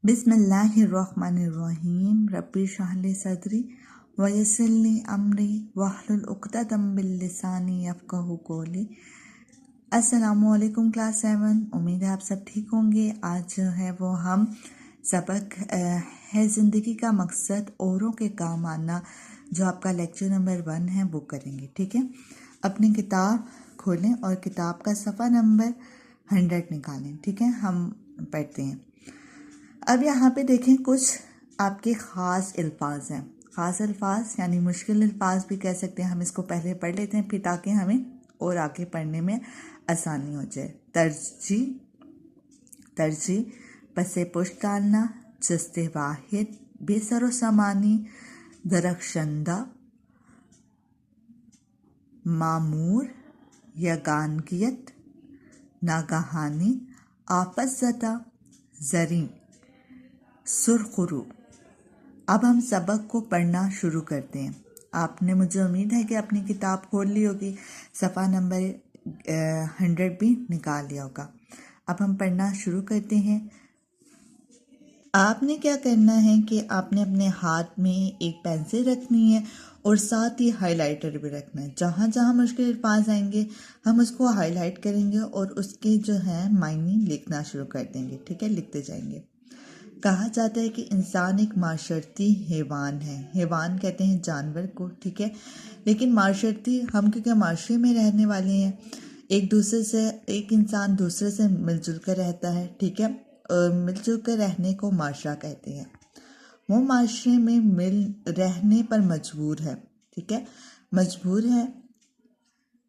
बिस्मिल्लाहिर्रहमानिर्रहीम रब्बि इश्रह ली सदरी वयस्सिर ली अमरी वहलुल उक़दतम मिन लिसानी यफ़क़हू क़ौली। अस्सलामुअलैकुम क्लास 7। उम्मीद है आप सब ठीक होंगे। आज जो है वो हम सबक है ज़िंदगी का मकसद औरों के काम आना, जो आपका लेक्चर नंबर 1 है, वो करेंगे। ठीक है, अपनी किताब खोलें और किताब का सफ़ा नंबर 100 निकालें। ठीक है, हम पढ़ते हैं। अब यहाँ पे देखें, कुछ आपके ख़ास अल्फाज हैं। ख़ास अल्फाज यानी मुश्किल अल्फाज भी कह सकते हैं। हम इसको पहले पढ़ लेते हैं फिर, ताकि हमें और आगे पढ़ने में आसानी हो जाए। तरजीह, पसे पुष्ट डालना, जस्ते वाहिद, बेसरो समानी, दरख्शंदा, मामूर, यगानगियत, नागहानी, आफतज़दा, ज़री, सुरखरू। अब हम सबक को पढ़ना शुरू करते हैं। आपने, मुझे उम्मीद है कि अपनी किताब खोल ली होगी, सफ़ा नंबर 100 भी निकाल लिया होगा। अब हम पढ़ना शुरू करते हैं। आपने क्या करना है कि आपने अपने हाथ में एक पेंसिल रखनी है और साथ ही हाइलाइटर भी रखना है। जहाँ जहाँ मुश्किल अल्फाज आएंगे हम उसको हाईलाइट करेंगे और उसके जो है मायने लिखना शुरू कर देंगे। ठीक है, लिखते जाएंगे। कहा जाता है कि इंसान एक माशरती हैवान है। हैवान कहते हैं जानवर को। ठीक है, लेकिन माशरती हम क्योंकि माशरे में रहने वाले हैं, एक इंसान दूसरे से मिलजुल कर रहता है। ठीक है, मिलजुल कर रहने को माशरा कहते हैं। वो माशरे में मिल रहने पर मजबूर है। ठीक है, मजबूर है।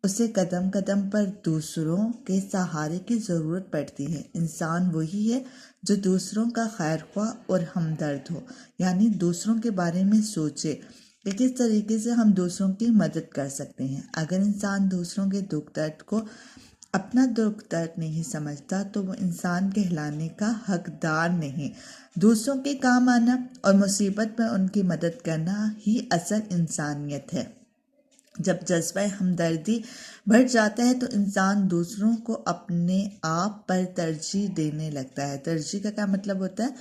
उसे कदम कदम पर दूसरों के सहारे की ज़रूरत पड़ती है। इंसान वही है जो दूसरों का खैरख्वाह और हमदर्द हो, यानी दूसरों के बारे में सोचे कि किस तरीके से हम दूसरों की मदद कर सकते हैं। अगर इंसान दूसरों के दुख दर्द को अपना दुख दर्द नहीं समझता तो वो इंसान कहलाने का हकदार नहीं। दूसरों के काम आना और मुसीबत में उनकी मदद करना ही असल इंसानियत है। जब जज्बा हमदर्दी बढ़ जाता है तो इंसान दूसरों को अपने आप पर तरजीह देने लगता है। तरजीह का क्या मतलब होता है?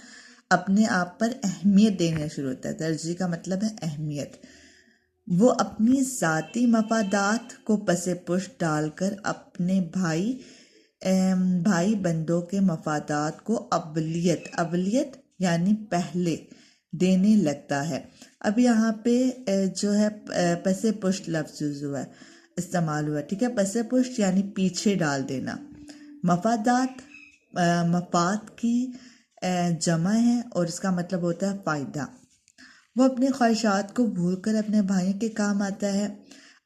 अपने आप पर अहमियत देना शुरू होता है। तरजीह का मतलब है अहमियत। वो अपनी ज़ाती मफादात को पसे पुष्ट डालकर अपने भाई बंदों के मफादात को अवलियत यानी पहले देने लगता है। अब यहाँ पे जो है पसे पुष्ट लफ्ज़ हुआ है, इस्तेमाल हुआ। ठीक है, पसे पुष्ट यानी पीछे डाल देना। मफाद की जमा है और इसका मतलब होता है फ़ायदा। वो अपनी ख्वाहिशात को भूलकर अपने भाइयों के काम आता है।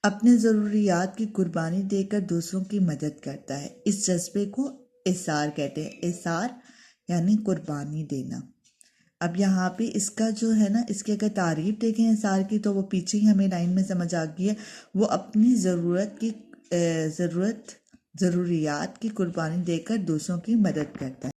अपने ज़रूरियात की कुर्बानी देकर दूसरों की मदद करता है। इस जज्बे को इसार कहते हैं। इसार यानी कुर्बानी देना। अब यहाँ पे इसका जो है ना, इसकी अगर तारीफ देखें इसार की, तो वो पीछे ही हमें लाइन में समझ आ गई है। वो अपनी ज़रूरियात की कुर्बानी देकर दूसरों की मदद करता है।